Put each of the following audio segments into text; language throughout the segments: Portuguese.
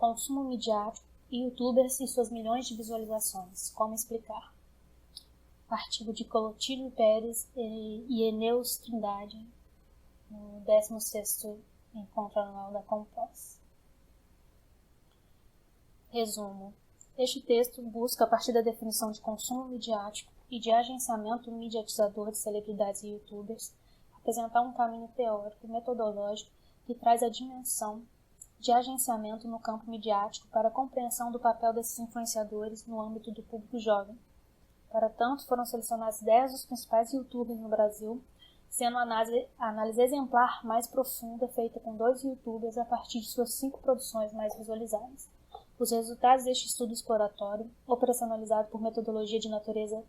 consumo midiático e youtubers e suas milhões de visualizações. Como explicar? Artigo de Clotilde Pérez e Eneus Trindade, no 16º Encontro Anual da Compós. Resumo. Este texto busca, a partir da definição de consumo midiático e de agenciamento mediatizador de celebridades e youtubers, apresentar um caminho teórico e metodológico que traz a dimensão de agenciamento no campo midiático para a compreensão do papel desses influenciadores no âmbito do público jovem. Para tanto, foram selecionados 10 dos principais youtubers no Brasil, sendo a análise exemplar mais profunda feita com 2 youtubers a partir de suas 5 produções mais visualizadas. Os resultados deste estudo exploratório, operacionalizado por metodologia de natureza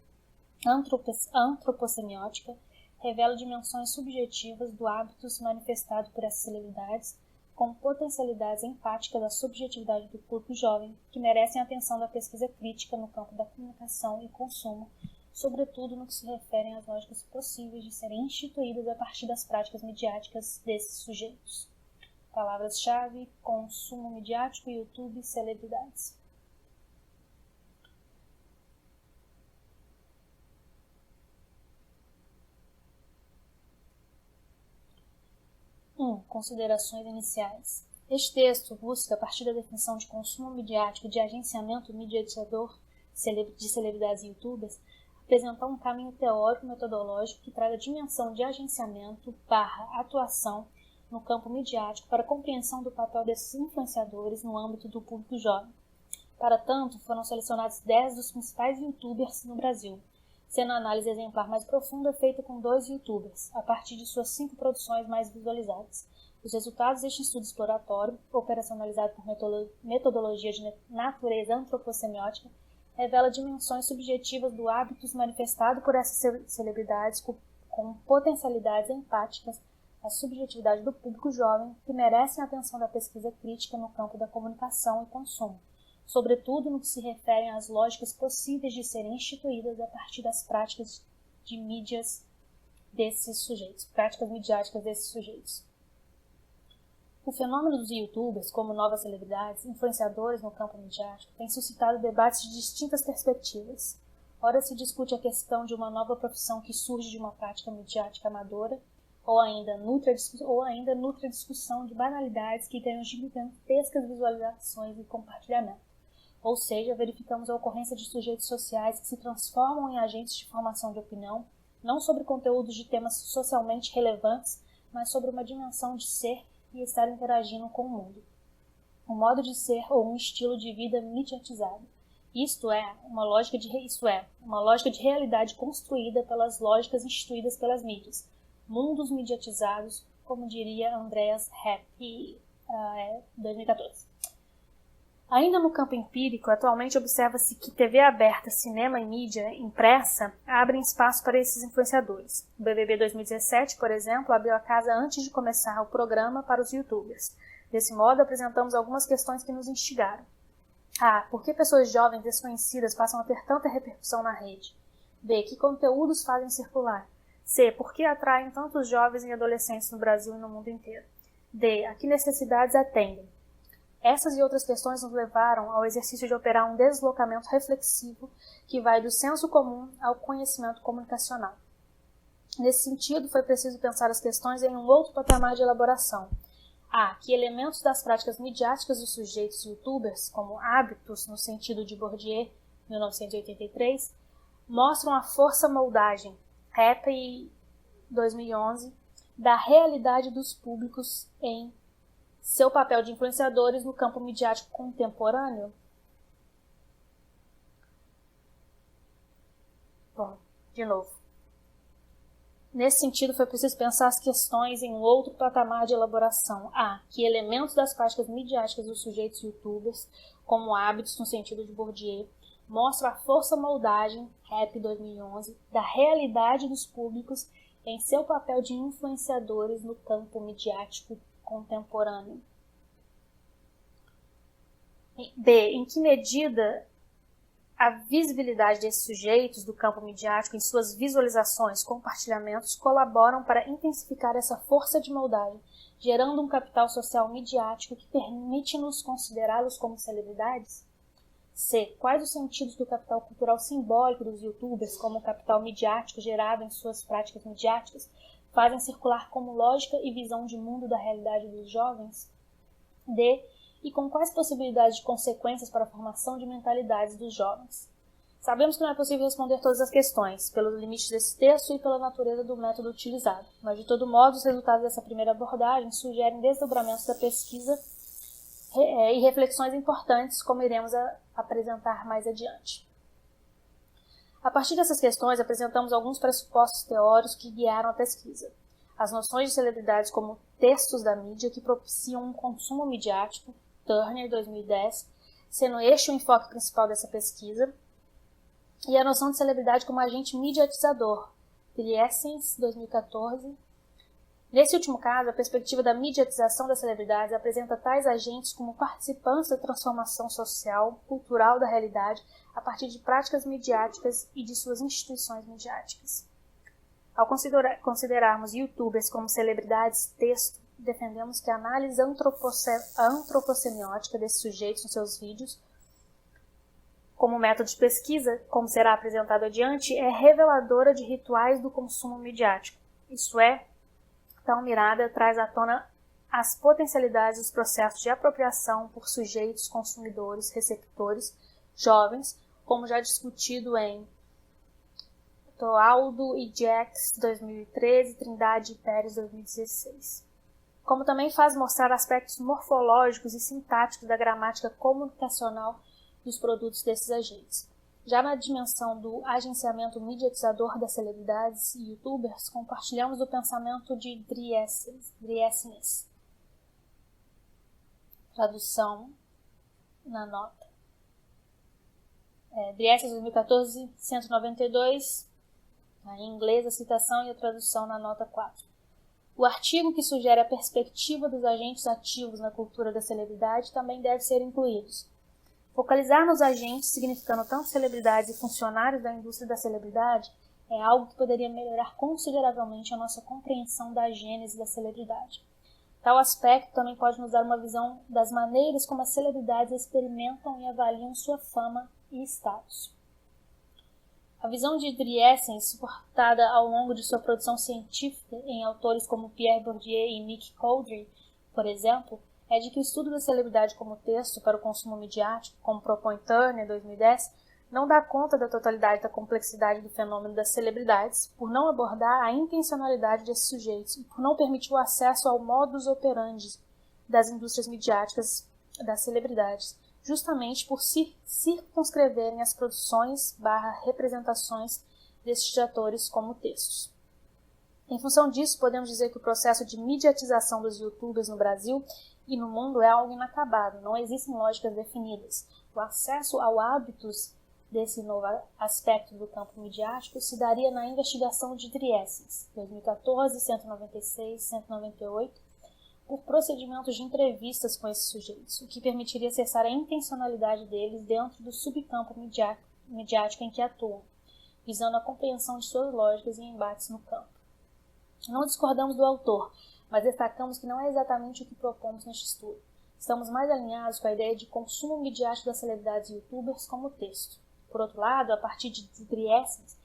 antropocemiótica, revela dimensões subjetivas do hábitos manifestado por essas celebridades, com potencialidades empáticas da subjetividade do público jovem, que merecem a atenção da pesquisa crítica no campo da comunicação e consumo, sobretudo no que se refere às lógicas possíveis de serem instituídas a partir das práticas midiáticas desses sujeitos. Palavras-chave: consumo midiático, YouTube e celebridades. 1. Considerações iniciais. Este texto busca, a partir da definição de consumo midiático e de agenciamento mediatizador de celebridades e youtubers, apresentar um caminho teórico-metodológico que traz a dimensão de agenciamento / atuação no campo midiático para a compreensão do papel desses influenciadores no âmbito do público jovem. Para tanto, foram selecionados 10 dos principais youtubers no Brasil, sendo a análise exemplar mais profunda feita com 2 youtubers, a partir de suas 5 produções mais visualizadas. Os resultados deste estudo exploratório, operacionalizado por metodologia de natureza antropocemiótica, revela dimensões subjetivas do hábitos manifestado por essas celebridades com potencialidades empáticas à subjetividade do público jovem que merecem a atenção da pesquisa crítica no campo da comunicação e consumo, sobretudo no que se refere às lógicas possíveis de serem instituídas a partir das práticas de mídias desses sujeitos, práticas midiáticas desses sujeitos. O fenômeno dos youtubers, como novas celebridades, influenciadores no campo midiático, tem suscitado debates de distintas perspectivas. Ora se discute a questão de uma nova profissão que surge de uma prática midiática amadora, ou ainda nutre a discussão de banalidades que ganham gigantescas visualizações e compartilhamento. Ou seja, verificamos a ocorrência de sujeitos sociais que se transformam em agentes de formação de opinião, não sobre conteúdos de temas socialmente relevantes, mas sobre uma dimensão de ser e estar interagindo com o mundo. Um modo de ser ou um estilo de vida mediatizado. Isto é, uma lógica de realidade construída pelas lógicas instituídas pelas mídias. Mundos mediatizados, como diria Andreas Hepp, 2014. Ainda no campo empírico, atualmente observa-se que TV aberta, cinema e mídia impressa abrem espaço para esses influenciadores. O BBB 2017, por exemplo, abriu a casa antes de começar o programa para os youtubers. Desse modo, apresentamos algumas questões que nos instigaram. A. Por que pessoas jovens desconhecidas passam a ter tanta repercussão na rede? B. Que conteúdos fazem circular? C. Por que atraem tantos jovens e adolescentes no Brasil e no mundo inteiro? D. A que necessidades atendem? Essas e outras questões nos levaram ao exercício de operar um deslocamento reflexivo que vai do senso comum ao conhecimento comunicacional. Nesse sentido, foi preciso pensar as questões em um outro patamar de elaboração. A. Que elementos das práticas midiáticas dos sujeitos youtubers, como hábitos, no sentido de Bourdieu, 1983, mostram a força moldagem, Hepp, 2011, da realidade dos públicos em seu papel de influenciadores no campo midiático contemporâneo? Bom, de novo. Nesse sentido, foi preciso pensar as questões em um outro patamar de elaboração. A. Que elementos das práticas midiáticas dos sujeitos youtubers, como hábitos no sentido de Bourdieu, mostram a força moldagem, Hepp 2011, da realidade dos públicos em seu papel de influenciadores no campo midiático contemporâneo. B. Em que medida a visibilidade desses sujeitos do campo midiático em suas visualizações, compartilhamentos, colaboram para intensificar essa força de moldagem, gerando um capital social midiático que permite-nos considerá-los como celebridades? C. Quais os sentidos do capital cultural simbólico dos youtubers, como o capital midiático gerado em suas práticas midiáticas, fazem circular como lógica e visão de mundo da realidade dos jovens? D. E com quais possibilidades de consequências para a formação de mentalidades dos jovens? Sabemos que não é possível responder todas as questões, pelos limites desse texto e pela natureza do método utilizado, mas de todo modo os resultados dessa primeira abordagem sugerem desdobramentos da pesquisa e reflexões importantes, como iremos apresentar mais adiante. A partir dessas questões, apresentamos alguns pressupostos teóricos que guiaram a pesquisa. As noções de celebridades como textos da mídia que propiciam um consumo midiático, Turner, 2010, sendo este o enfoque principal dessa pesquisa, e a noção de celebridade como agente mediatizador, Driessens, 2014. Nesse último caso, a perspectiva da mediatização das celebridades apresenta tais agentes como participantes da transformação social, cultural da realidade, a partir de práticas midiáticas e de suas instituições midiáticas. Ao considerarmos youtubers como celebridades texto, defendemos que a análise antropoceniótica desses sujeitos nos seus vídeos, como método de pesquisa, como será apresentado adiante, é reveladora de rituais do consumo midiático. Isto é, tal mirada traz à tona as potencialidades dos processos de apropriação por sujeitos, consumidores, receptores, jovens, como já discutido em Toaldo e Jacks, 2013, Trindade e Pérez, 2016. Como também faz mostrar aspectos morfológicos e sintáticos da gramática comunicacional dos produtos desses agentes. Já na dimensão do agenciamento mediatizador das celebridades e youtubers, compartilhamos o pensamento de Driessens. Tradução na nota. Driessens, 2014, 192, em inglês a citação e a tradução na nota 4. O artigo que sugere a perspectiva dos agentes ativos na cultura da celebridade também deve ser incluído. Focalizar nos agentes, significando tanto celebridades e funcionários da indústria da celebridade, é algo que poderia melhorar consideravelmente a nossa compreensão da gênese da celebridade. Tal aspecto também pode nos dar uma visão das maneiras como as celebridades experimentam e avaliam sua fama e status. A visão de Driessens, suportada ao longo de sua produção científica em autores como Pierre Bourdieu e Nick Cowdery, por exemplo, é de que o estudo da celebridade como texto para o consumo midiático, como propõe Turner, 2010, não dá conta da totalidade da complexidade do fenômeno das celebridades, por não abordar a intencionalidade desses sujeitos e por não permitir o acesso ao modus operandi das indústrias midiáticas das celebridades, justamente por se circunscreverem as produções/representações destes atores como textos. Em função disso, podemos dizer que o processo de mediatização dos youtubers no Brasil e no mundo é algo inacabado, não existem lógicas definidas. O acesso ao hábitos desse novo aspecto do campo midiático se daria na investigação de Driessens, 2014, 196, 198, por procedimentos de entrevistas com esses sujeitos, o que permitiria acessar a intencionalidade deles dentro do subcampo midiático em que atuam, visando a compreensão de suas lógicas e embates no campo. Não discordamos do autor, mas destacamos que não é exatamente o que propomos neste estudo. Estamos mais alinhados com a ideia de consumo midiático das celebridades e youtubers como texto. Por outro lado, a partir de Driessens,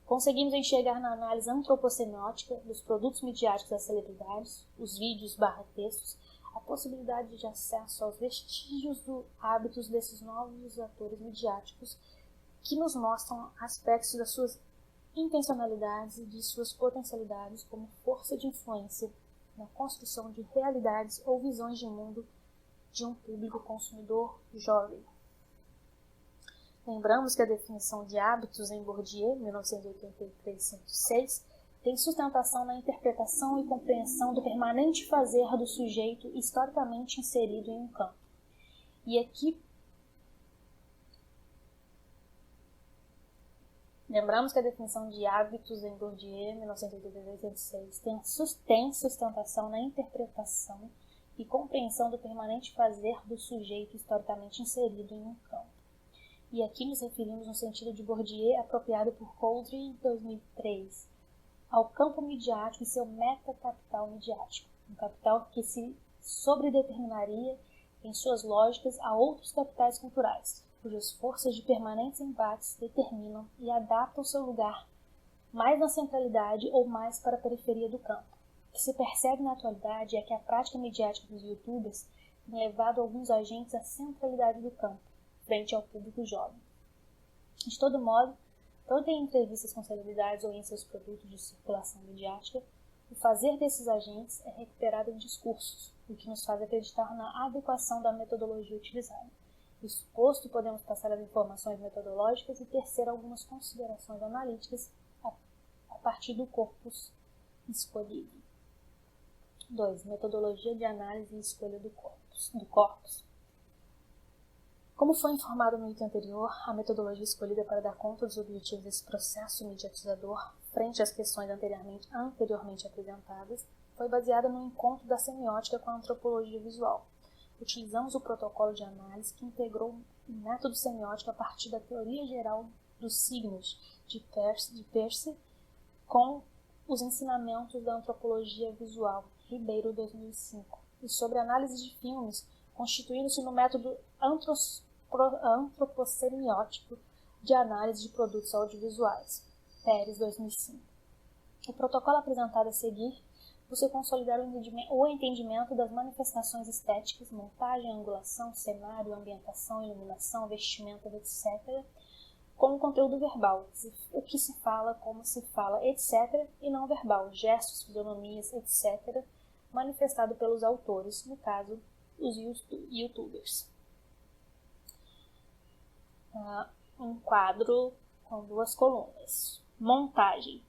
conseguimos enxergar na análise antropoceniótica dos produtos midiáticos das celebridades, os vídeos/textos, a possibilidade de acesso aos vestígios dos hábitos desses novos atores midiáticos que nos mostram aspectos das suas intencionalidades e de suas potencialidades como força de influência na construção de realidades ou visões de mundo de um público consumidor jovem. Lembramos que a definição de hábitos em Bourdieu, 1983-106, tem sustentação na interpretação e compreensão do permanente fazer do sujeito historicamente inserido em um campo. E aqui lembramos que a definição de hábitos em Bourdieu, 1983-106, tem sustentação na interpretação e compreensão do permanente fazer do sujeito historicamente inserido em um campo. E aqui nos referimos no sentido de Bourdieu, apropriado por Cowdery em 2003, ao campo midiático e seu metacapital midiático. um capital que se sobredeterminaria em suas lógicas a outros capitais culturais, cujas forças de permanentes embates determinam e adaptam seu lugar mais na centralidade ou mais para a periferia do campo. O que se percebe na atualidade é que a prática mediática dos youtubers tem levado alguns agentes à centralidade do campo, frente ao público jovem. De todo modo, tanto em entrevistas com celebridades ou em seus produtos de circulação mediática, o fazer desses agentes é recuperado em discursos, o que nos faz acreditar na adequação da metodologia utilizada. Isso posto, podemos passar as informações metodológicas e tecer algumas considerações analíticas a partir do corpus escolhido. 2. Metodologia de análise e escolha do corpus. Como foi informado no item anterior, a metodologia escolhida para dar conta dos objetivos desse processo mediatizador, frente às questões anteriormente apresentadas, foi baseada no encontro da semiótica com a antropologia visual. Utilizamos o protocolo de análise que integrou o método semiótico a partir da teoria geral dos signos de Peirce com os ensinamentos da antropologia visual, Ribeiro 2005, e sobre análise de filmes, constituindo-se no método antropossemiótico de análise de produtos audiovisuais, Pérez 2005. O protocolo apresentado a seguir busca consolidar o entendimento das manifestações estéticas, montagem, angulação, cenário, ambientação, iluminação, vestimenta, etc., com o conteúdo verbal, o que se fala, como se fala, etc., e não verbal, gestos, fisionomias, etc., manifestado pelos autores, no caso, os youtubers. Um quadro com 2 colunas. Montagem.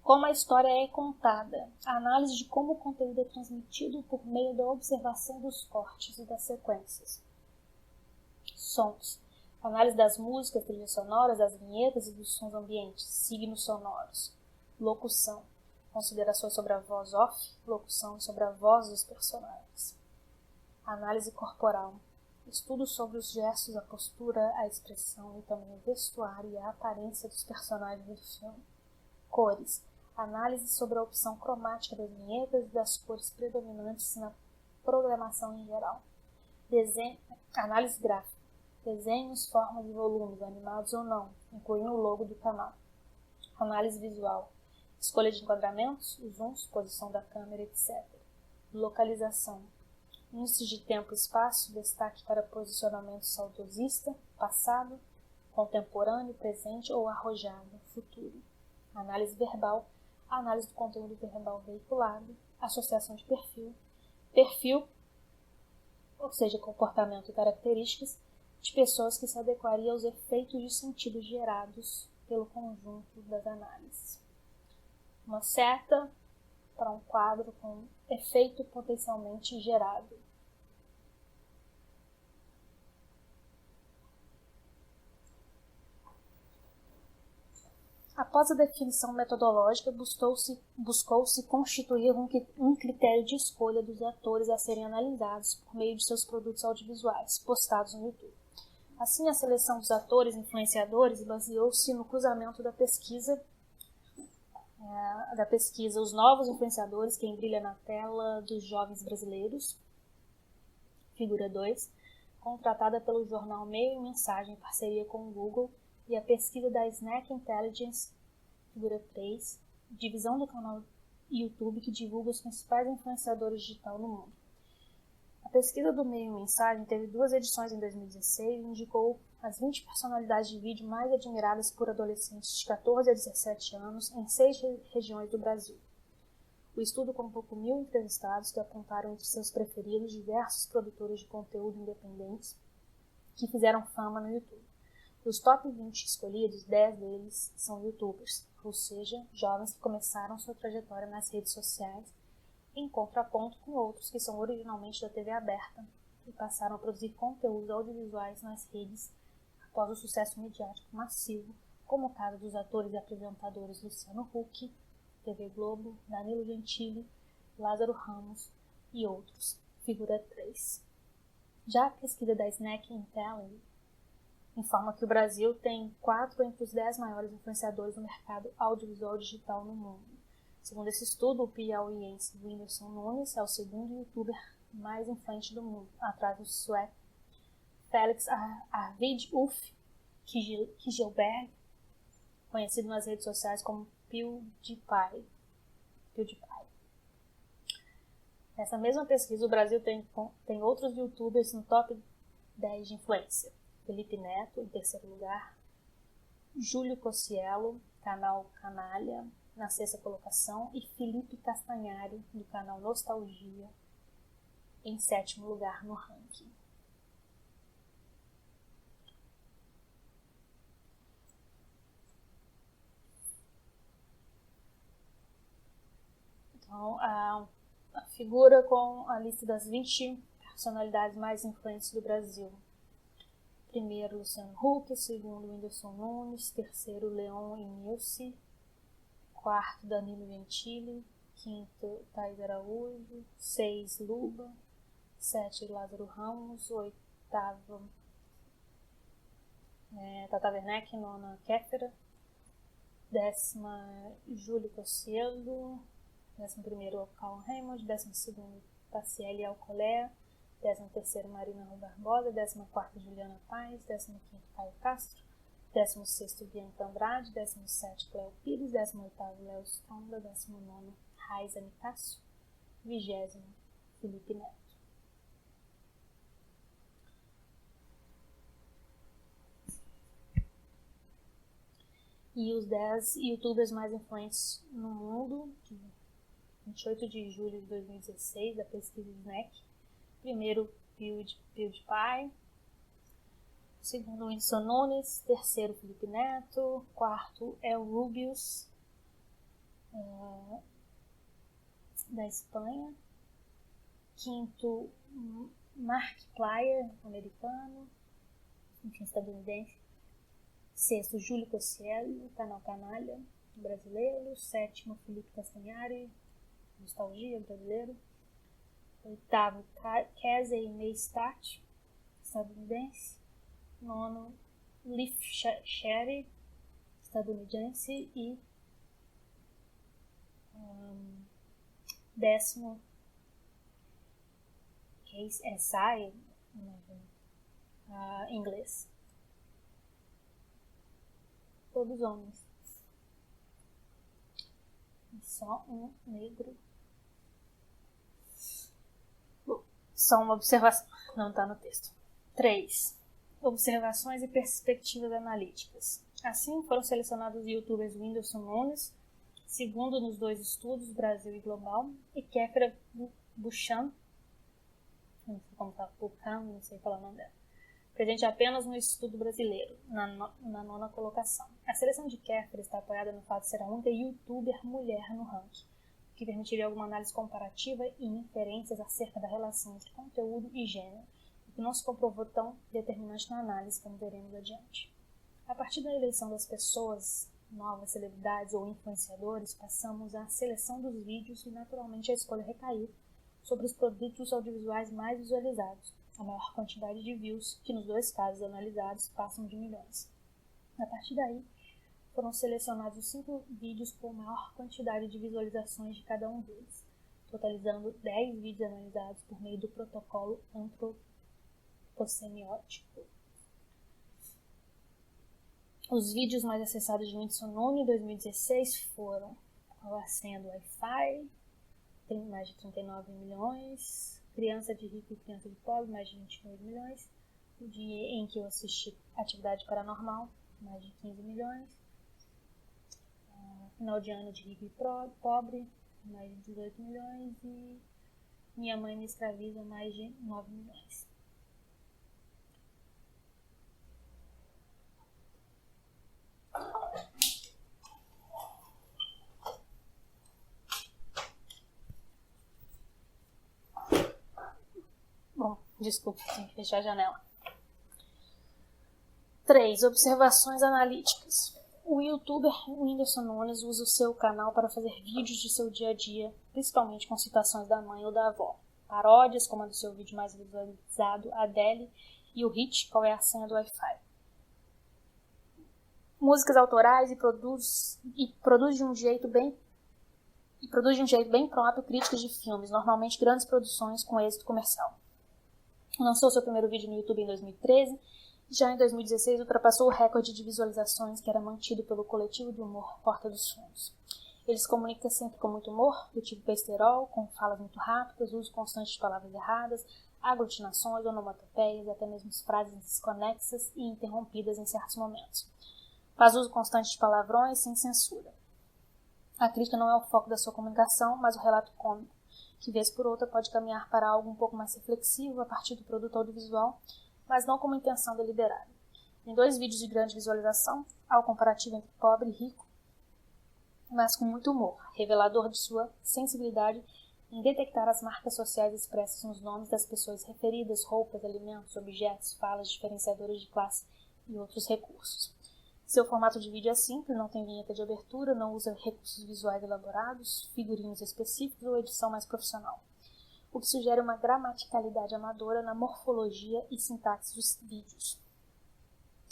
Como a história é contada, a análise de como o conteúdo é transmitido por meio da observação dos cortes e das sequências. Sons. Análise das músicas, trilhas sonoras, das vinhetas e dos sons ambientes, signos sonoros. Locução. Considerações sobre a voz off, locução sobre a voz dos personagens. Análise corporal. Estudos sobre os gestos, a postura, a expressão e também o vestuário e a aparência dos personagens do filme. Cores. Análise sobre a opção cromática das vinhetas e das cores predominantes na programação em geral. Análise gráfica. Desenhos, formas e volumes, animados ou não, incluindo o logo do canal. Análise visual. Escolha de enquadramentos, zooms, posição da câmera, etc. Localização. Índices de tempo e espaço, destaque para posicionamento saudosista, passado, contemporâneo, presente ou arrojado, futuro. Análise verbal. Análise do conteúdo verbal veiculado. Associação de perfil. Perfil, ou seja, comportamento e características, de pessoas que se adequariam aos efeitos de sentido gerados pelo conjunto das análises. Uma seta para um quadro com efeito potencialmente gerado. Após a definição metodológica, buscou-se constituir um critério de escolha dos atores a serem analisados por meio de seus produtos audiovisuais, postados no YouTube. Assim, a seleção dos atores influenciadores baseou-se no cruzamento da pesquisa Os Novos Influenciadores, quem brilha na tela dos jovens brasileiros, figura 2, contratada pelo jornal Meio e Mensagem em parceria com o Google, e a pesquisa da Snack Intelligence, figura 3, divisão do canal YouTube que divulga os principais influenciadores digitais no mundo. A pesquisa do Meio e Mensagem teve 2 edições em 2016 e indicou as 20 personalidades de vídeo mais admiradas por adolescentes de 14 a 17 anos em 6 regiões do Brasil. O estudo contou com 1.000 entrevistados que apontaram entre seus preferidos diversos produtores de conteúdo independentes que fizeram fama no YouTube. Dos top 20 escolhidos, 10 deles são youtubers, ou seja, jovens que começaram sua trajetória nas redes sociais, em contraponto com outros que são originalmente da TV aberta e passaram a produzir conteúdos audiovisuais nas redes após o sucesso mediático massivo, como o caso dos atores e apresentadores Luciano Huck, TV Globo, Danilo Gentili, Lázaro Ramos e outros, figura 3. Já a pesquisa da Snack Intelligence informa que o Brasil tem 4 entre os 10 maiores influenciadores no mercado audiovisual digital no mundo. Segundo esse estudo, o piauiense Whindersson Nunes é o segundo youtuber mais influente do mundo, atrás do sueco Felix Arvid Ulf Kjellberg, conhecido nas redes sociais como PewDiePie. Nessa mesma pesquisa, o Brasil tem outros youtubers no top 10 de influência. Felipe Neto, em terceiro lugar. Júlio Cocielo, canal Canalha, na sexta colocação. E Felipe Castanhari, do canal Nostalgia, em sétimo lugar no ranking. Então, a figura com a lista das 20 personalidades mais influentes do Brasil. Primeiro, Luciano Huck. Segundo, Whindersson Nunes. Terceiro, Leon e Nilce. Quarto, Danilo Gentili. Quinto, Thaís Araújo. 6, Luba. 7, Lázaro Ramos. Oitavo, Tata Werneck. Nona, Kéfera. 10ª, Júlio Cocielo. 11º, Cauã Raymond. 12º, Taciele Alcolea. 13º, Marina Rui Barbosa. 14ª, Juliana Paes. 15º, Caio Castro. 16º, Bianca Andrade. 17º, Cléo Pires. 18º, Léo Stronda. 19º, Raiza Nicásio. 20º, Felipe Neto. E os 10 youtubers mais influentes no mundo, 28 de julho de 2016, da pesquisa Snack. Primeiro, PewDiePie. Segundo, Whindersson Nunes. Terceiro, Felipe Neto. Quarto, El Rubius, da Espanha. Quinto, Markiplier, americano, enfim, estadunidense. Sexto, Júlio Cocielo, canal Canalha, brasileiro. Sétimo, Felipe Castanhari, Nostalgia, brasileiro. Oitavo, Casey Neistat, estadunidense. Nono, Leaf Sherry, estadunidense. E 10º, Case SI, inglês. Todos homens. E só um negro. Só uma observação. Não está no texto. 3. Observações e perspectivas analíticas. Assim, foram selecionados os youtubers Whindersson Nunes, segundo nos 2 estudos, Brasil e Global, e Kéfera Buchan, não sei como está, Buchan, não sei falar o nome dela, presente apenas no estudo brasileiro, na 9ª colocação. A seleção de Kéfera está apoiada no fato de ser a única youtuber mulher no ranking, o que permitiria alguma análise comparativa e inferências acerca da relação entre conteúdo e gênero, o que não se comprovou tão determinante na análise, como veremos adiante. A partir da eleição das pessoas, novas celebridades ou influenciadores, passamos à seleção dos vídeos e, naturalmente, a escolha recaiu sobre os produtos audiovisuais mais visualizados, a maior quantidade de views, que nos 2 casos analisados passam de milhões. A partir daí, foram selecionados os 5 vídeos com maior quantidade de visualizações de cada um deles, totalizando 10 vídeos analisados por meio do protocolo antropoceniótico. Os vídeos mais acessados de Whindersson Nunes em 2016 foram A Senha do Wi-Fi, tem mais de 39 milhões, Criança de Rico e Criança de Pobre, mais de 22 milhões, O Dia em que eu assisti Atividade Paranormal, mais de 15 milhões, Final de Ano de Rico e Pobre, mais de 18 milhões, e Minha Mãe Me Escraviza, mais de 9 milhões. Bom, desculpa, tenho que fechar a janela. 3. Observações analíticas. O youtuber Whindersson Nunes usa o seu canal para fazer vídeos de seu dia a dia, principalmente com citações da mãe ou da avó. Paródias, como a do seu vídeo mais visualizado, Adele, e o hit Qual é a Senha do Wi-Fi. Músicas autorais e produz de um jeito bem e produz de um jeito bem próprio críticas de filmes, normalmente grandes produções com êxito comercial. Lançou seu primeiro vídeo no YouTube em 2013, e já em 2016 ultrapassou o recorde de visualizações que era mantido pelo coletivo de humor Porta dos Fundos. Ele se comunica sempre com muito humor, do tipo besterol, com falas muito rápidas, uso constante de palavras erradas, aglutinações, onomatopeias, até mesmo frases desconexas e interrompidas em certos momentos. Faz uso constante de palavrões sem censura. A crítica não é o foco da sua comunicação, mas o relato cômico, que vez por outra pode caminhar para algo um pouco mais reflexivo a partir do produto audiovisual, mas não com intenção deliberada. Em 2 vídeos de grande visualização, há o comparativo entre pobre e rico, mas com muito humor, revelador de sua sensibilidade em detectar as marcas sociais expressas nos nomes das pessoas referidas, roupas, alimentos, objetos, falas diferenciadoras de classe e outros recursos. Seu formato de vídeo é simples, não tem vinheta de abertura, não usa recursos visuais elaborados, figurinos específicos ou edição mais profissional, o que sugere uma gramaticalidade amadora na morfologia e sintaxe dos vídeos.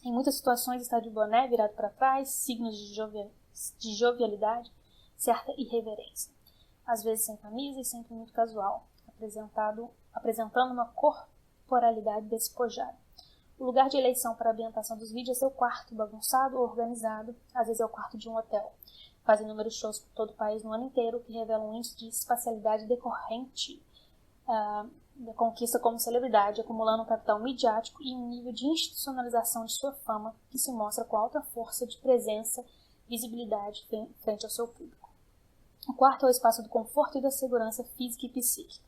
Em muitas situações está de boné virado para trás, signos de jovialidade, certa irreverência. Às vezes sem camisa e sempre muito casual, apresentando uma corporalidade despojada. O lugar de eleição para a ambientação dos vídeos é seu quarto, bagunçado ou organizado, às vezes é o quarto de um hotel. Faz inúmeros shows por todo o país no ano inteiro, o que revela um índice de espacialidade decorrente da conquista como celebridade, acumulando um capital midiático e um nível de institucionalização de sua fama que se mostra com alta força de presença e visibilidade frente ao seu público. O quarto é o espaço do conforto e da segurança física e psíquica.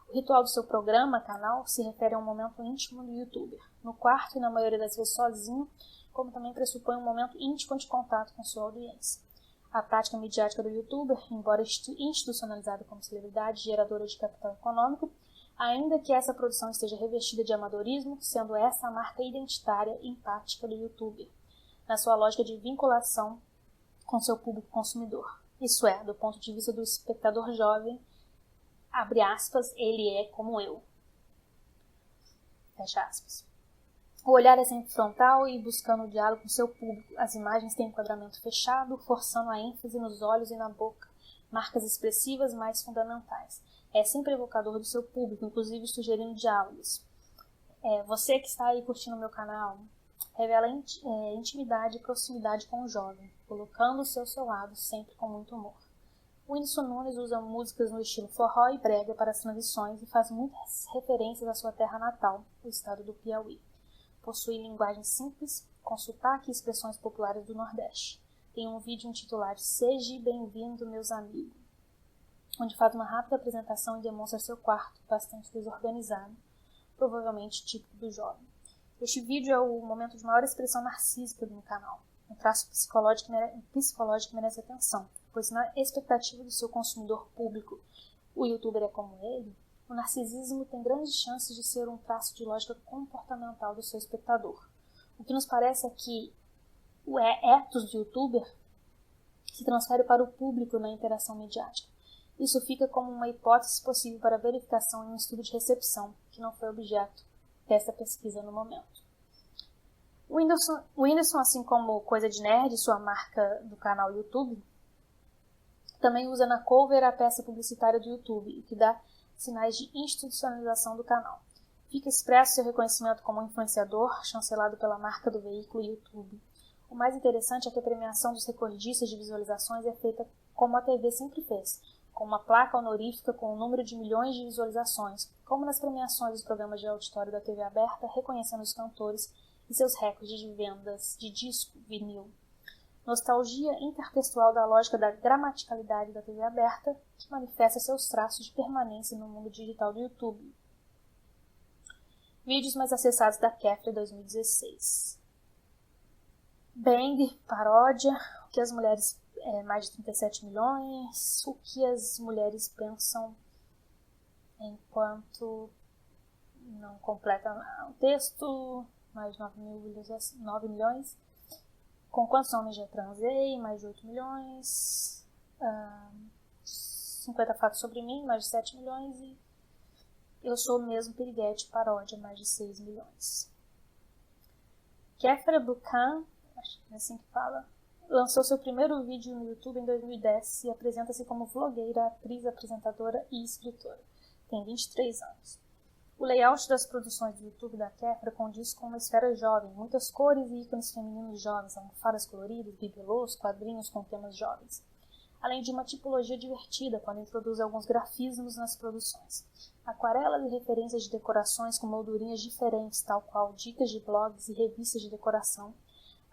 O ritual do seu programa, canal, se refere a um momento íntimo do youtuber, no quarto e na maioria das vezes sozinho, como também pressupõe um momento íntimo de contato com sua audiência. A prática midiática do youtuber, embora institucionalizada como celebridade geradora de capital econômico, ainda que essa produção esteja revestida de amadorismo, sendo essa a marca identitária e empática do youtuber, na sua lógica de vinculação com seu público consumidor. Isso é, do ponto de vista do espectador jovem, abre aspas, ele é como eu. Fecha aspas. O olhar é sempre frontal e buscando o diálogo com seu público. As imagens têm enquadramento fechado, forçando a ênfase nos olhos e na boca, marcas expressivas mais fundamentais. É sempre evocador do seu público, inclusive sugerindo diálogos. Você que está aí curtindo o meu canal, revela intimidade e proximidade com o jovem, colocando-se ao seu lado sempre com muito humor. O Whindersson Nunes usa músicas no estilo forró e brega para as transições e faz muitas referências à sua terra natal, o estado do Piauí. Possui linguagem simples, com sotaque e expressões populares do Nordeste. Tem um vídeo intitulado Seja Bem-vindo, meus amigos, onde faz uma rápida apresentação e demonstra seu quarto, bastante desorganizado, provavelmente típico do jovem. Este vídeo é o momento de maior expressão narcísica do meu canal, um traço psicológico que merece atenção, pois na expectativa do seu consumidor público, o youtuber é como ele, o narcisismo tem grandes chances de ser um traço de lógica comportamental do seu espectador. O que nos parece é que o ethos do youtuber se transfere para o público na interação midiática. Isso fica como uma hipótese possível para verificação em um estudo de recepção, que não foi objeto desta pesquisa no momento. O Whindersson, assim como Coisa de Nerd, sua marca do canal YouTube, também usa na cover a peça publicitária do YouTube, o que dá sinais de institucionalização do canal. Fica expresso seu reconhecimento como influenciador, chancelado pela marca do veículo YouTube. O mais interessante é que a premiação dos recordistas de visualizações é feita como a TV sempre fez, com uma placa honorífica com o número de milhões de visualizações, como nas premiações dos programas de auditório da TV aberta, reconhecendo os cantores e seus recordes de vendas de disco, vinil. Nostalgia intertextual da lógica da gramaticalidade da TV aberta, que manifesta seus traços de permanência no mundo digital do YouTube. Vídeos mais acessados da Kefra 2016. Bang, paródia, o que as mulheres... mais de 37 milhões, o que as mulheres pensam enquanto não completam o texto, mais de 9 milhões. Com quantos homens já transei? Mais de 8 milhões. 50 fatos sobre mim, mais de 7 milhões. E eu sou mesmo piriguete, paródia, mais de 6 milhões. Kefra Bukan, acho que é assim que fala, lançou seu primeiro vídeo no YouTube em 2010 e apresenta-se como vlogueira, atriz, apresentadora e escritora. Tem 23 anos. O layout das produções do YouTube da Kéfera condiz com uma esfera jovem, muitas cores e ícones femininos jovens, almofadas coloridas, bibelôs, quadrinhos com temas jovens. Além de uma tipologia divertida, quando introduz alguns grafismos nas produções. Aquarelas e referências de decorações com moldurinhas diferentes, tal qual dicas de blogs e revistas de decoração,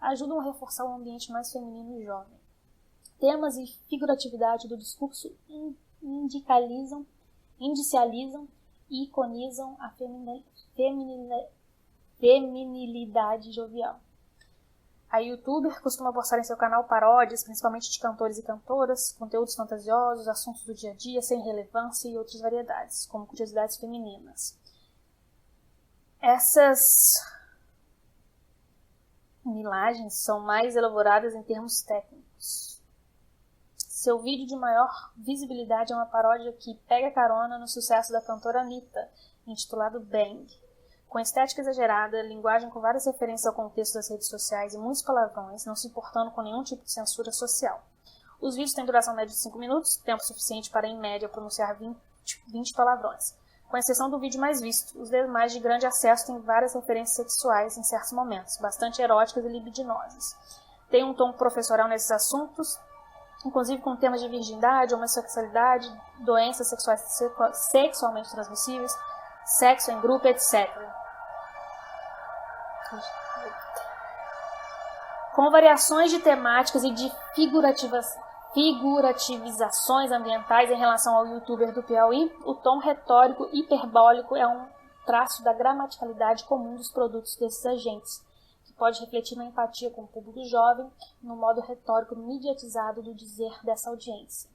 ajudam a reforçar um ambiente mais feminino e jovem. Temas e figuratividade do discurso indicializam e iconizam a feminilidade jovial. A youtuber costuma postar em seu canal paródias, principalmente de cantores e cantoras, conteúdos fantasiosos, assuntos do dia a dia, sem relevância e outras variedades, como curiosidades femininas. Essas imagens são mais elaboradas em termos técnicos. Seu vídeo de maior visibilidade é uma paródia que pega carona no sucesso da cantora Anitta, intitulado Bang. Com estética exagerada, linguagem com várias referências ao contexto das redes sociais e muitos palavrões, não se importando com nenhum tipo de censura social. Os vídeos têm duração média de 5 minutos, tempo suficiente para, em média, pronunciar 20 palavrões. Com exceção do vídeo mais visto, os demais de grande acesso têm várias referências sexuais em certos momentos, bastante eróticas e libidinosas. Tem um tom professoral nesses assuntos, inclusive com temas de virgindade, homossexualidade, doenças sexuais sexualmente transmissíveis, sexo em grupo, etc. Com variações de temáticas e de figurativizações ambientais em relação ao youtuber do Piauí, o tom retórico hiperbólico é um traço da gramaticalidade comum dos produtos desses agentes, que pode refletir na empatia com o público jovem e no modo retórico mediatizado do dizer dessa audiência,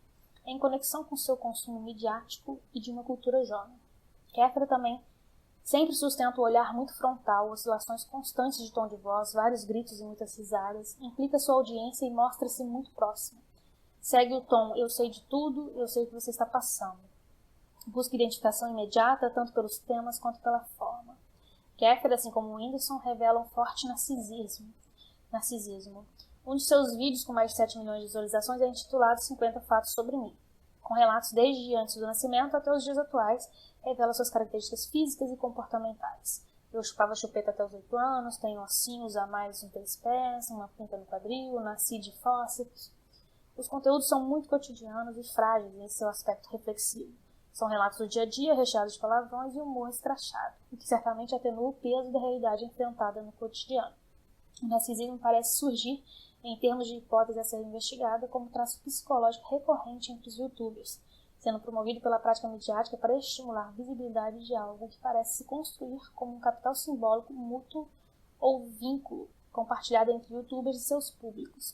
em conexão com seu consumo midiático e de uma cultura jovem. Kéfera também sempre sustenta o olhar muito frontal, oscilações constantes de tom de voz, vários gritos e muitas risadas, implica sua audiência e mostra-se muito próxima. Segue o tom "eu sei de tudo, eu sei o que você está passando". Busca identificação imediata, tanto pelos temas quanto pela forma. Kéfera, assim como o Whindersson, revela um forte narcisismo. Um de seus vídeos com mais de 7 milhões de visualizações é intitulado 50 Fatos sobre Mim. Com relatos desde antes do nascimento até os dias atuais, revela suas características físicas e comportamentais. Eu chupava chupeta até os 8 anos, tenho ossinhos a mais nos 3 pés, uma pinta no quadril, nasci de fósseis. Os conteúdos são muito cotidianos e frágeis em seu aspecto reflexivo. São relatos do dia a dia, recheados de palavrões e humor escrachado, o que certamente atenua o peso da realidade enfrentada no cotidiano. O narcisismo parece surgir, em termos de hipótese a ser investigada, como traço psicológico recorrente entre os youtubers, sendo promovido pela prática midiática para estimular a visibilidade de algo que parece se construir como um capital simbólico mútuo ou vínculo compartilhado entre youtubers e seus públicos.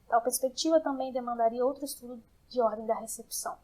Tal perspectiva também demandaria outro estudo de ordem da recepção.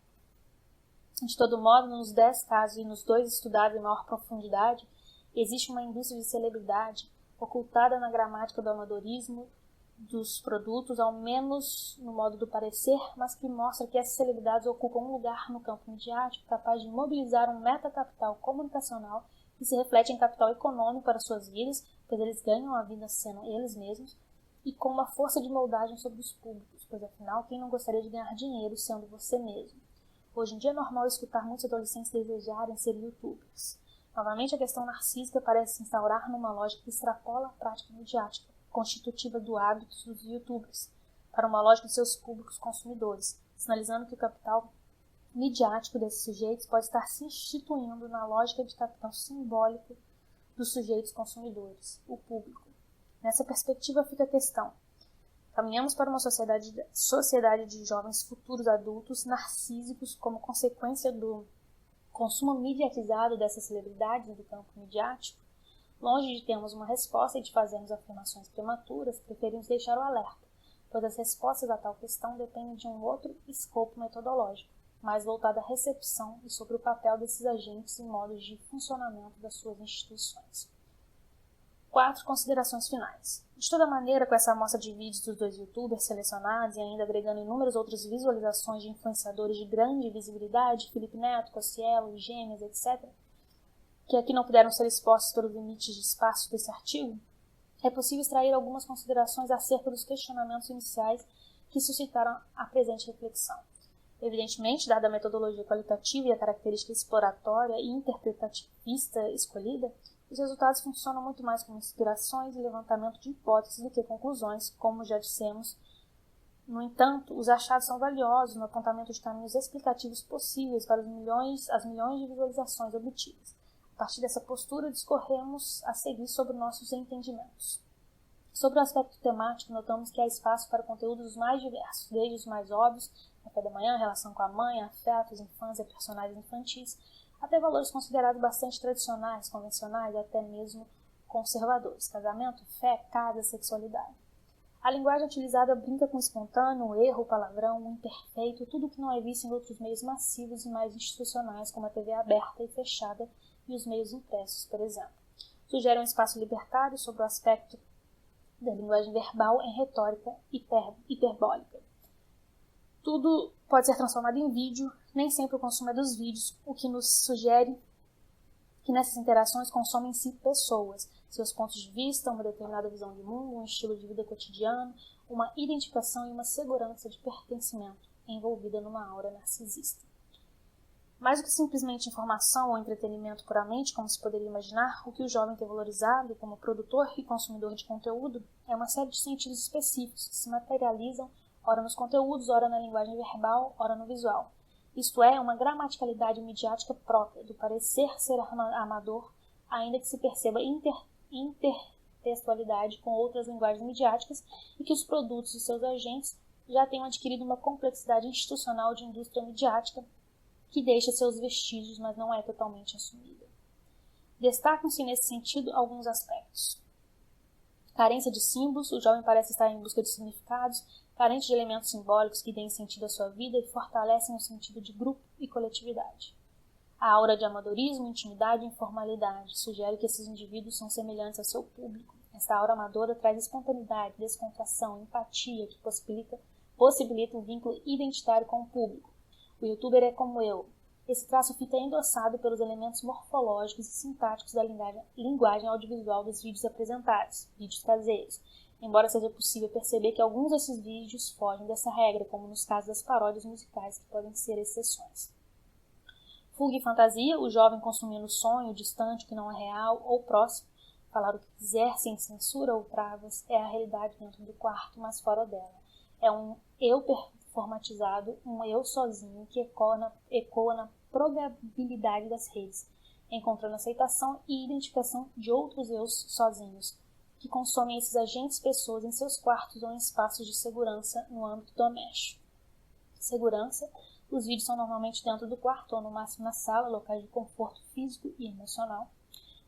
De todo modo, nos 10 casos e nos 2 estudados em maior profundidade, existe uma indústria de celebridade ocultada na gramática do amadorismo dos produtos, ao menos no modo do parecer, mas que mostra que essas celebridades ocupam um lugar no campo midiático capaz de mobilizar um metacapital comunicacional que se reflete em capital econômico para suas vidas, pois eles ganham a vida sendo eles mesmos, e com uma força de moldagem sobre os públicos, pois afinal, quem não gostaria de ganhar dinheiro sendo você mesmo? Hoje em dia é normal escutar muitos adolescentes desejarem ser youtubers. Novamente, a questão narcísica parece se instaurar numa lógica que extrapola a prática midiática, constitutiva do hábito dos youtubers, para uma lógica de seus públicos consumidores, sinalizando que o capital midiático desses sujeitos pode estar se instituindo na lógica de capital simbólico dos sujeitos consumidores, o público. Nessa perspectiva fica a questão. Caminhamos para uma sociedade de jovens futuros adultos narcísicos como consequência do consumo mediatizado dessas celebridades do campo midiático? Longe de termos uma resposta e de fazermos afirmações prematuras, preferimos deixar o alerta, pois as respostas a tal questão dependem de um outro escopo metodológico, mais voltado à recepção e sobre o papel desses agentes e modos de funcionamento das suas instituições. 4 considerações finais. De toda maneira, com essa amostra de vídeos dos 2 youtubers selecionados e ainda agregando inúmeras outras visualizações de influenciadores de grande visibilidade, Felipe Neto, Cossielo, Gêmeas, etc., que aqui não puderam ser expostos pelos limites de espaço desse artigo, é possível extrair algumas considerações acerca dos questionamentos iniciais que suscitaram a presente reflexão. Evidentemente, dada a metodologia qualitativa e a característica exploratória e interpretativista escolhida, os resultados funcionam muito mais como inspirações e levantamento de hipóteses do que conclusões, como já dissemos. No entanto, os achados são valiosos no apontamento de caminhos explicativos possíveis para as milhões de visualizações obtidas. A partir dessa postura, discorremos a seguir sobre nossos entendimentos. Sobre o aspecto temático, notamos que há espaço para conteúdos os mais diversos, desde os mais óbvios, café da manhã, relação com a mãe, afetos, infância, personagens infantis, até valores considerados bastante tradicionais, convencionais e até mesmo conservadores: casamento, fé, casa, sexualidade. A linguagem utilizada brinca com o espontâneo, o erro, o palavrão, o imperfeito, tudo o que não é visto em outros meios massivos e mais institucionais, como a TV aberta e fechada e os meios impressos, por exemplo. Sugere um espaço libertário sobre o aspecto da linguagem verbal em retórica hiperbólica. Tudo pode ser transformado em vídeo, nem sempre o consumo é dos vídeos, o que nos sugere que nessas interações consomem-se pessoas, seus pontos de vista, uma determinada visão de mundo, um estilo de vida cotidiano, uma identificação e uma segurança de pertencimento envolvida numa aura narcisista. Mais do que simplesmente informação ou entretenimento puramente, como se poderia imaginar, o que o jovem tem valorizado como produtor e consumidor de conteúdo é uma série de sentidos específicos que se materializam ora nos conteúdos, ora na linguagem verbal, ora no visual. Isto é, uma gramaticalidade midiática própria, do parecer ser amador, ainda que se perceba intertextualidade com outras linguagens midiáticas e que os produtos e seus agentes já tenham adquirido uma complexidade institucional de indústria midiática que deixa seus vestígios, mas não é totalmente assumida. Destacam-se nesse sentido alguns aspectos. Carência de símbolos, o jovem parece estar em busca de significados, carente de elementos simbólicos que deem sentido à sua vida e fortalecem o sentido de grupo e coletividade. A aura de amadorismo, intimidade e informalidade sugere que esses indivíduos são semelhantes ao seu público. Esta aura amadora traz espontaneidade, descontração, empatia, que possibilita um vínculo identitário com o público. O youtuber é como eu. Esse traço fica endossado pelos elementos morfológicos e sintáticos da linguagem audiovisual dos vídeos apresentados, vídeos caseiros, embora seja possível perceber que alguns desses vídeos fogem dessa regra, como nos casos das paródias musicais, que podem ser exceções. Fuga e fantasia, o jovem consumindo o sonho, distante, que não é real, ou próximo, falar o que quiser, sem censura ou travas, é a realidade dentro do quarto, mas fora dela. É um eu performatizado, um eu sozinho, que ecoa na probabilidade das redes, encontrando aceitação e identificação de outros eus sozinhos, que consomem esses agentes pessoas em seus quartos ou em espaços de segurança no âmbito doméstico. Segurança, os vídeos são normalmente dentro do quarto ou no máximo na sala, locais de conforto físico e emocional.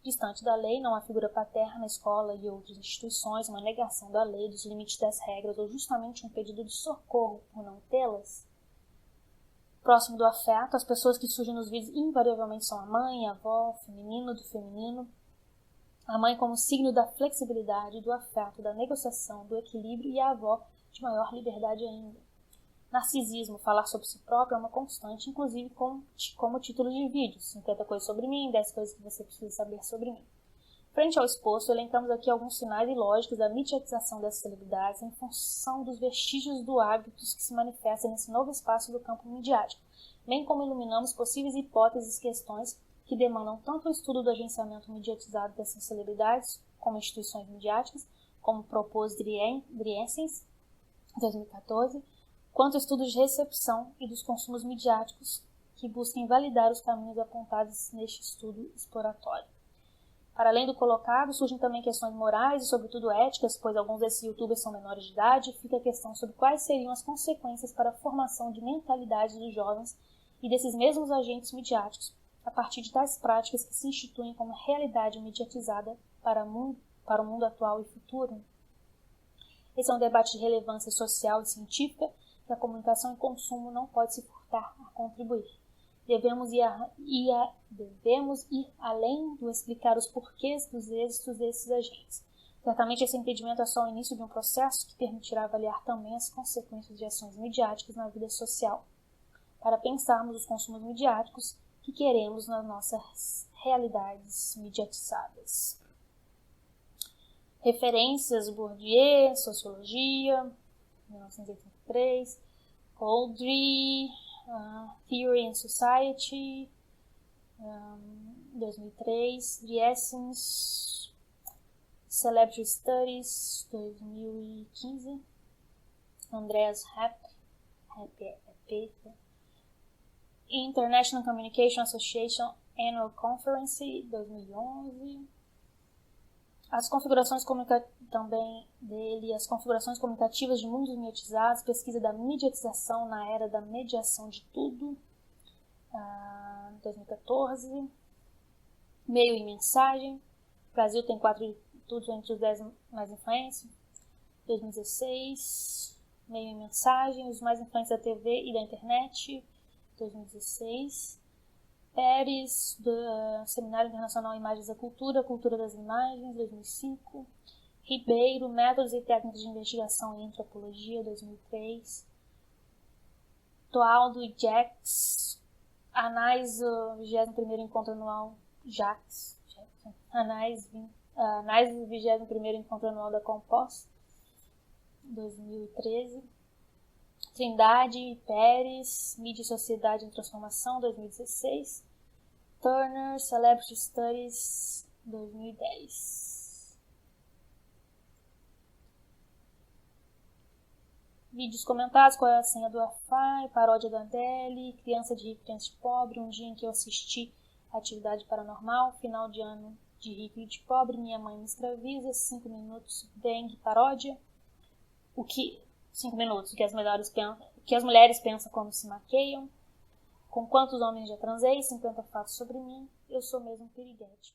Distante da lei, não há figura paterna na escola e outras instituições, uma negação da lei, dos limites das regras ou justamente um pedido de socorro por não tê-las. Próximo do afeto, as pessoas que surgem nos vídeos invariavelmente são a mãe, a avó, o feminino do feminino. A mãe como signo da flexibilidade, do afeto, da negociação, do equilíbrio e a avó de maior liberdade ainda. Narcisismo, falar sobre si próprio é uma constante, inclusive como título de vídeos. 50 coisas sobre mim, 10 coisas que você precisa saber sobre mim. Frente ao exposto, elencamos aqui alguns sinais e lógicas da mitiatização dessas celebridades em função dos vestígios do hábitos que se manifestam nesse novo espaço do campo midiático, bem como iluminamos possíveis hipóteses e questões que demandam tanto o estudo do agenciamento mediatizado dessas celebridades como instituições midiáticas, como propôs Driessens, em 2014, quanto estudos de recepção e dos consumos midiáticos que busquem validar os caminhos apontados neste estudo exploratório. Para além do colocado, surgem também questões morais e, sobretudo, éticas, pois alguns desses youtubers são menores de idade, e fica a questão sobre quais seriam as consequências para a formação de mentalidades dos jovens e desses mesmos agentes midiáticos, a partir de tais práticas que se instituem como realidade mediatizada para o mundo atual e futuro. Esse é um debate de relevância social e científica que a comunicação e consumo não pode se furtar a contribuir. Devemos ir além do explicar os porquês dos êxitos desses agentes. Certamente esse entendimento é só o início de um processo que permitirá avaliar também as consequências de ações midiáticas na vida social, para pensarmos os consumos midiáticos que queremos nas nossas realidades mediatizadas. Referências: Bourdieu, Sociologia, 1983, Holdry, Theory and Society, 2003, The Essence, Celebrity Studies, 2015, Andreas Rapp, International Communication Association Annual Conference, 2011. As configurações também dele, as configurações comunicativas de mundos mediatizados, pesquisa da mediatização na era da mediação de tudo, 2014. Meio e mensagem, o Brasil tem 4 estudos entre os 10 mais influentes, 2016. Meio e mensagem, os mais influentes da TV e da internet, 2016. Pérez, do Seminário Internacional Imagens da Cultura, Cultura das Imagens, 2005. Ribeiro, Métodos e Técnicas de Investigação em Antropologia, 2003. Toaldo e Jacques, Anais, 21º Encontro Anual, Anais, 21º Encontro Anual da Compost, 2013. Trindade e Pérez, Mídia e Sociedade em Transformação, 2016. Turner, Celebrity Studies, 2010. Vídeos comentados: Qual é a senha do Wi-Fi? Paródia da Adele, Criança de rico, criança de pobre, Um dia em que eu assisti Atividade Paranormal, Final de ano de rico e de pobre, Minha mãe me escraviza, 5 minutos, Dengue, paródia. 5 minutos, o que as mulheres pensam quando se maqueiam. Com quantos homens já transei? 50 fatos sobre mim. Eu sou mesmo piriguete.